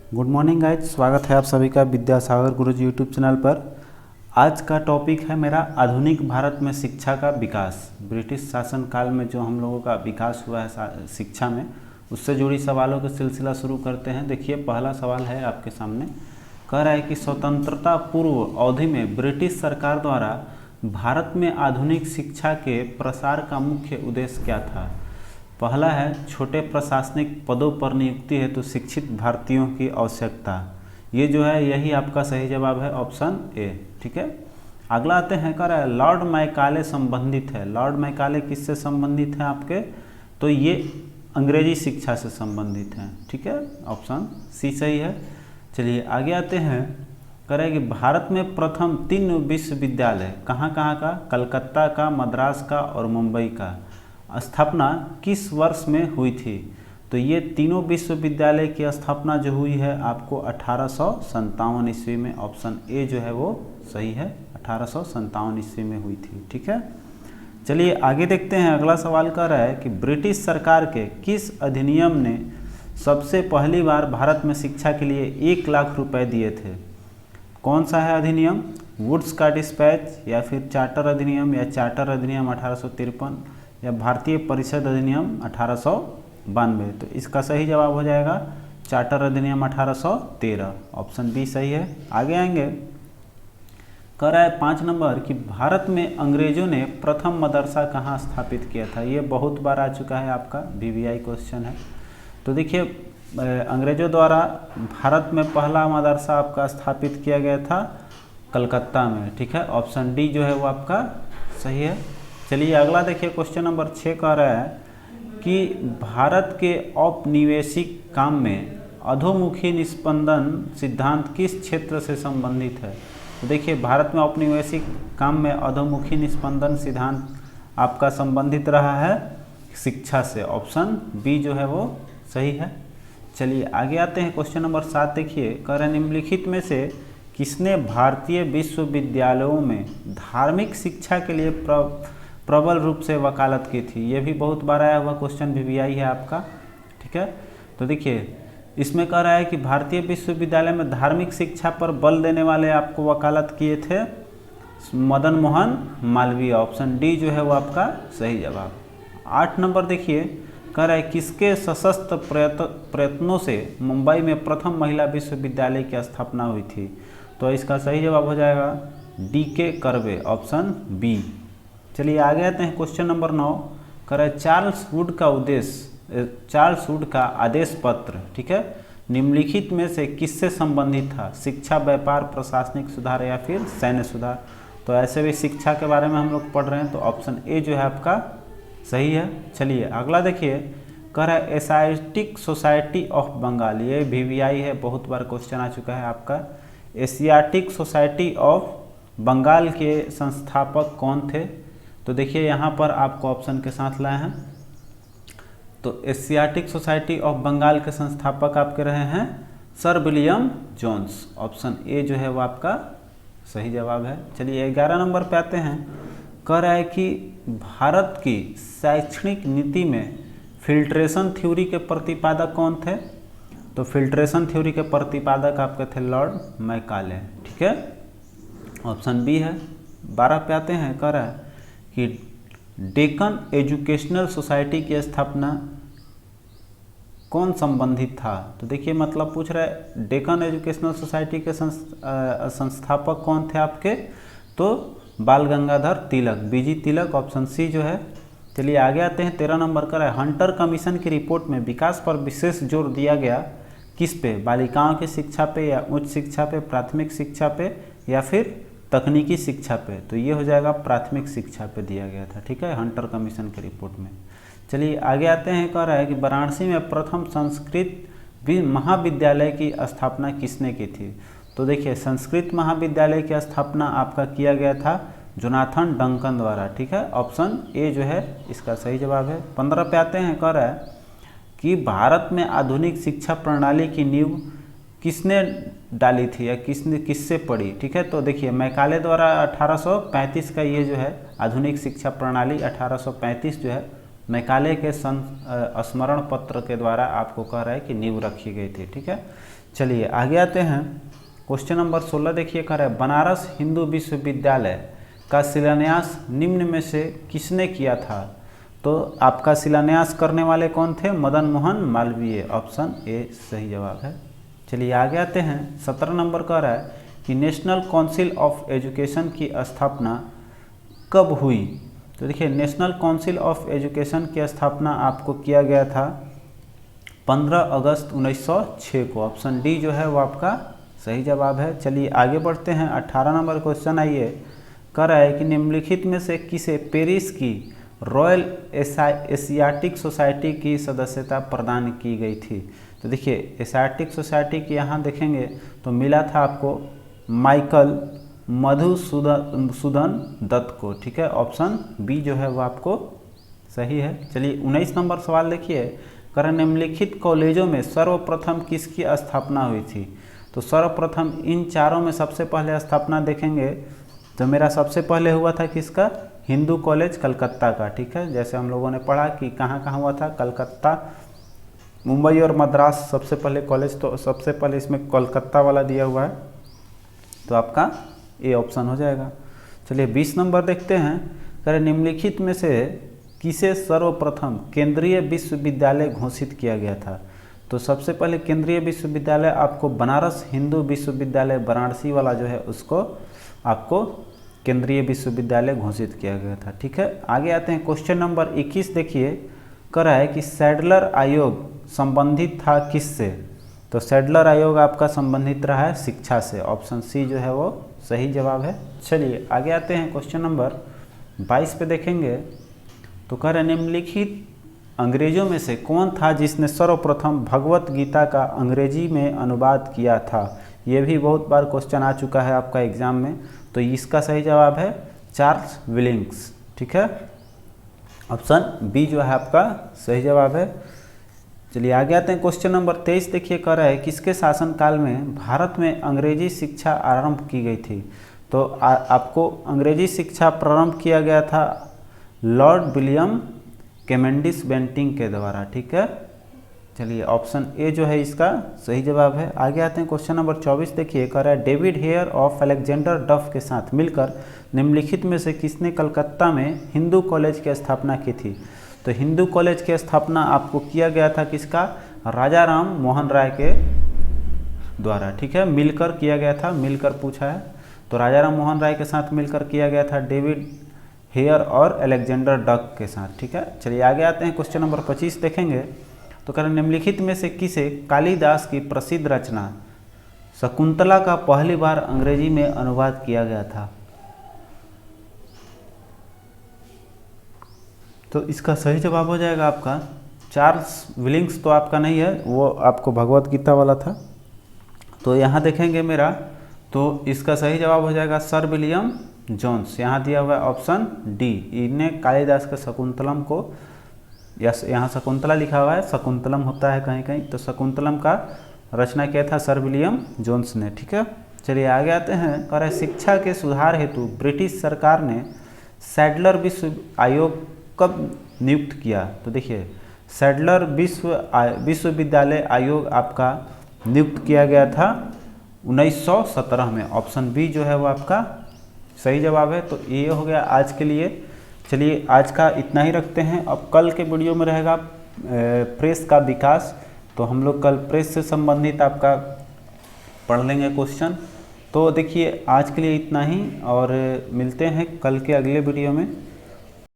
Good morning guys, स्वागत है आप सभी का विद्यासागर गुरुजी यूट्यूब चैनल पर। आज का टॉपिक है मेरा आधुनिक भारत में शिक्षा का विकास। ब्रिटिश शासन काल में जो हम लोगों का विकास हुआ है शिक्षा में, उससे जुड़ी सवालों का सिलसिला शुरू करते हैं। देखिए, पहला सवाल है आपके सामने, कह रहा है कि स्वतंत्रता पूर्व अवधि में ब्रिटिश सरकार द्वारा भारत में आधुनिक शिक्षा के प्रसार का मुख्य उद्देश्य क्या था। पहला है छोटे प्रशासनिक पदों पर नियुक्ति हेतु शिक्षित भारतीयों की आवश्यकता। ये जो है यही आपका सही जवाब है, ऑप्शन ए। ठीक है, अगला आते हैं, कह रहा है लॉर्ड मैकाले संबंधित है। लॉर्ड मैकाले किससे संबंधित है आपके, तो ये अंग्रेजी शिक्षा से संबंधित हैं। ठीक है, ऑप्शन सी सही है। चलिए आगे आते हैं, कह रहे हैं कि भारत में प्रथम 3 विश्वविद्यालय कहाँ कहाँ का, कलकत्ता का, मद्रास का और मुंबई का स्थापना किस वर्ष में हुई थी। तो ये तीनों विश्वविद्यालय की स्थापना जो हुई है आपको 1857 ईस्वी में। ऑप्शन ए जो है वो सही है, 1857 ईस्वी में हुई थी। ठीक है, चलिए आगे देखते हैं। अगला सवाल कर रहा है कि ब्रिटिश सरकार के किस अधिनियम ने सबसे पहली बार भारत में शिक्षा के लिए 1 लाख रुपए दिए थे। कौन सा है अधिनियम, वुड्स का डिस्पैच, या फिर चार्टर अधिनियम, या चार्टर अधिनियम 1853, या भारतीय परिषद अधिनियम 1892। तो इसका सही जवाब हो जाएगा चार्टर अधिनियम 1813। ऑप्शन बी सही है। आगे आएंगे, कह रहा है 5 नंबर कि भारत में अंग्रेजों ने प्रथम मदरसा कहाँ स्थापित किया था। ये बहुत बार आ चुका है, आपका VVI क्वेश्चन है। तो देखिए, अंग्रेजों द्वारा भारत में पहला मदरसा आपका स्थापित किया गया था कलकत्ता में। ठीक है, ऑप्शन डी जो है वो आपका सही है। चलिए अगला देखिए, क्वेश्चन नंबर 6 कह रहा है कि भारत के औपनिवेशिक काम में अधोमुखी निस्पंदन सिद्धांत किस क्षेत्र से संबंधित है। तो देखिए, भारत में औपनिवेशिक काम में अधोमुखी निस्पंदन सिद्धांत आपका संबंधित रहा है शिक्षा से। ऑप्शन बी जो है वो सही है। चलिए आगे आते हैं, क्वेश्चन नंबर 7 देखिए, कह रहे निम्नलिखित में से किसने भारतीय विश्वविद्यालयों में धार्मिक शिक्षा के लिए प्रबल रूप से वकालत की थी। ये भी बहुत बार आया हुआ क्वेश्चन VVI है आपका। ठीक है, तो देखिए इसमें कह रहा है कि भारतीय विश्वविद्यालय में धार्मिक शिक्षा पर बल देने वाले आपको वकालत किए थे मदन मोहन मालवीय। ऑप्शन डी जो है वो आपका सही जवाब। 8 नंबर देखिए, कह रहा है किसके सशस्त्र प्रयत्नों से मुंबई में प्रथम महिला विश्वविद्यालय की स्थापना हुई थी। तो इसका सही जवाब हो जाएगा DK कर्वे। Option B. चलिए आगे आते हैं, क्वेश्चन नंबर 9 कह रहा है चार्ल्स वुड का आदेश पत्र, ठीक है, निम्नलिखित में से किससे संबंधित था। शिक्षा, व्यापार, प्रशासनिक सुधार या फिर सैन्य सुधार। तो ऐसे भी शिक्षा के बारे में हम लोग पढ़ रहे हैं, तो ऑप्शन ए जो है आपका सही है। चलिए अगला देखिए, कह रहा है एशियाटिक सोसाइटी ऑफ बंगाल। ये VVI है, बहुत बार क्वेश्चन आ चुका है आपका। एशियाटिक सोसाइटी ऑफ बंगाल के संस्थापक कौन थे। तो देखिए यहाँ पर आपको ऑप्शन के साथ लाए हैं। तो एशियाटिक सोसाइटी ऑफ बंगाल के संस्थापक आपके रहे हैं sir William Jones. Option A जो है वो आपका सही जवाब है। चलिए 11 नंबर पे आते हैं, कह रहा है कि भारत की शैक्षणिक नीति में फिल्ट्रेशन थ्योरी के प्रतिपादक कौन थे। तो फिल्ट्रेशन थ्योरी के प्रतिपादक आपके थे लॉर्ड मैकाले। ठीक है, ऑप्शन बी है। 12 पे आते हैं, कह रहा है कि डेक्कन एजुकेशनल सोसाइटी की स्थापना कौन संबंधित था। तो देखिए मतलब पूछ रहा है डेक्कन एजुकेशनल सोसाइटी के संस्थापक कौन थे आपके, तो बाल गंगाधर तिलक, BG तिलक। ऑप्शन सी जो है। चलिए आगे आते हैं, 13 नंबर का है हंटर कमीशन की रिपोर्ट में विकास पर विशेष जोर दिया गया किस पे, बालिकाओं की शिक्षा पे, या उच्च शिक्षा पे, प्राथमिक शिक्षा पे, या फिर तकनीकी शिक्षा पे। तो ये हो जाएगा प्राथमिक शिक्षा पे दिया गया था। ठीक है, हंटर कमीशन की रिपोर्ट में। चलिए आगे आते हैं, कह रहा है कि वाराणसी में प्रथम संस्कृत महाविद्यालय की स्थापना किसने की थी। तो देखिए संस्कृत महाविद्यालय की स्थापना आपका किया गया था जोनाथन डंकन द्वारा। ठीक है, ऑप्शन ए जो है इसका सही जवाब है। 15 पे आते हैं, कह रहा है कि भारत में आधुनिक शिक्षा प्रणाली की नींव किसने डाली थी या किससे पढ़ी। ठीक है, तो देखिए मैकाले द्वारा 1835 का ये जो है आधुनिक शिक्षा प्रणाली 1835 जो है मैकाले के स्मरण पत्र के द्वारा आपको कह रहा है कि नींव रखी गई थी। ठीक है, चलिए आगे आते हैं। क्वेश्चन नंबर 16 देखिए, कर है बनारस हिंदू विश्वविद्यालय का शिलान्यास निम्न में से किसने किया था? तो आपका शिलान्यास करने वाले कौन थे? मदन मोहन मालवीय, ऑप्शन ए सही जवाब है। चलिए आगे आते हैं। 17 नंबर कह रहा है कि नेशनल काउंसिल ऑफ एजुकेशन की स्थापना कब हुई? तो देखिए नेशनल काउंसिल ऑफ एजुकेशन की स्थापना आपको किया गया था 15 अगस्त 1906 को, ऑप्शन डी जो है वो आपका सही जवाब है। चलिए आगे बढ़ते हैं। 18 नंबर क्वेश्चन आइए, कह रहा है कि निम्नलिखित में से किसे पेरिस की रॉयल एशियाटिक सोसाइटी की सदस्यता प्रदान की गई थी? तो देखिए एशियाटिक सोसाइटी की यहाँ देखेंगे तो मिला था आपको माइकल मधुसूदन दत्त को, ठीक है, ऑप्शन बी जो है वो आपको सही है। चलिए 19 नंबर सवाल देखिए, कर निम्नलिखित कॉलेजों में सर्वप्रथम किसकी स्थापना हुई थी? तो सर्वप्रथम इन चारों में सबसे पहले स्थापना देखेंगे तो मेरा सबसे पहले हुआ था किसका? हिंदू कॉलेज कलकत्ता का, ठीक है। जैसे हम लोगों ने पढ़ा कि कहाँ कहाँ हुआ था, कलकत्ता, मुंबई और मद्रास सबसे पहले कॉलेज, तो सबसे पहले इसमें कोलकाता वाला दिया हुआ है, तो आपका ए ऑप्शन हो जाएगा। चलिए 20 नंबर देखते हैं, करें निम्नलिखित में से किसे सर्वप्रथम केंद्रीय विश्वविद्यालय घोषित किया गया था? तो सबसे पहले केंद्रीय विश्वविद्यालय आपको बनारस हिंदू विश्वविद्यालय वाराणसी वाला जो है उसको आपको केंद्रीय विश्वविद्यालय घोषित किया गया था, ठीक है। आगे आते हैं। क्वेश्चन नंबर 21 देखिए, कह रहा है कि सैडलर आयोग संबंधित था किससे? तो सैडलर आयोग आपका संबंधित रहा है शिक्षा से, ऑप्शन सी जो है वो सही जवाब है। चलिए आगे आते हैं। क्वेश्चन नंबर 22 पे देखेंगे तो कह रहे निम्नलिखित अंग्रेजों में से कौन था जिसने सर्वप्रथम भगवत गीता का अंग्रेजी में अनुवाद किया था? ये भी बहुत बार क्वेश्चन आ चुका है आपका एग्जाम में, तो इसका सही जवाब है चार्ल्स विलिंग्स, ठीक है, ऑप्शन बी जो है आपका सही जवाब है। चलिए आगे आते हैं। क्वेश्चन नंबर 23 देखिए, कह रहा है किसके शासनकाल में भारत में अंग्रेजी शिक्षा आरंभ की गई थी? तो आपको अंग्रेजी शिक्षा प्रारंभ किया गया था लॉर्ड विलियम कैवेंडिश बेंटिंक के द्वारा, ठीक है। चलिए ऑप्शन ए जो है इसका सही जवाब है। आगे आते हैं। क्वेश्चन नंबर 24 देखिए, कह रहा है डेविड हेयर ऑफ अलेक्जेंडर डफ के साथ मिलकर निम्नलिखित में से किसने कलकत्ता में हिंदू कॉलेज की स्थापना की थी? तो हिंदू कॉलेज की स्थापना आपको किया गया था किसका? राजा राम मोहन राय के द्वारा, ठीक है, मिलकर किया गया था, मिलकर पूछा है, तो राजा राम मोहन राय के साथ मिलकर किया गया था डेविड हेयर और अलेक्जेंडर डक के साथ, ठीक है। चलिए आगे आते हैं। क्वेश्चन नंबर 25 देखेंगे तो कह रहे निम्नलिखित में से किसे कालिदास की प्रसिद्ध रचना शकुंतला का पहली बार अंग्रेजी में अनुवाद किया गया था? तो इसका सही जवाब हो जाएगा आपका चार्ल्स विलिंग्स, तो आपका नहीं है, वो आपको भगवत गीता वाला था। तो यहाँ देखेंगे मेरा, तो इसका सही जवाब हो जाएगा सर विलियम जोन्स, यहाँ दिया हुआ है ऑप्शन डी। इन्हें कालिदास के शकुंतलम को, या यहाँ शकुंतला लिखा हुआ है, शकुंतलम होता है कहीं कहीं, तो शकुंतलम का रचना किया था सर विलियम जोन्स ने, ठीक है। चलिए आगे आते हैं। कह रहे शिक्षा के सुधार हेतु ब्रिटिश सरकार ने सैडलर विश्व आयोग कब नियुक्त किया? तो देखिए सैडलर विश्वविद्यालय आयोग आपका नियुक्त किया गया था 1917 में, ऑप्शन बी जो है वो आपका सही जवाब है। तो ये हो गया आज के लिए। चलिए आज का इतना ही रखते हैं। अब कल के वीडियो में रहेगा प्रेस का विकास, तो हम लोग कल प्रेस से संबंधित आपका पढ़ लेंगे क्वेश्चन। तो देखिए आज के लिए इतना ही और मिलते हैं कल के अगले वीडियो में।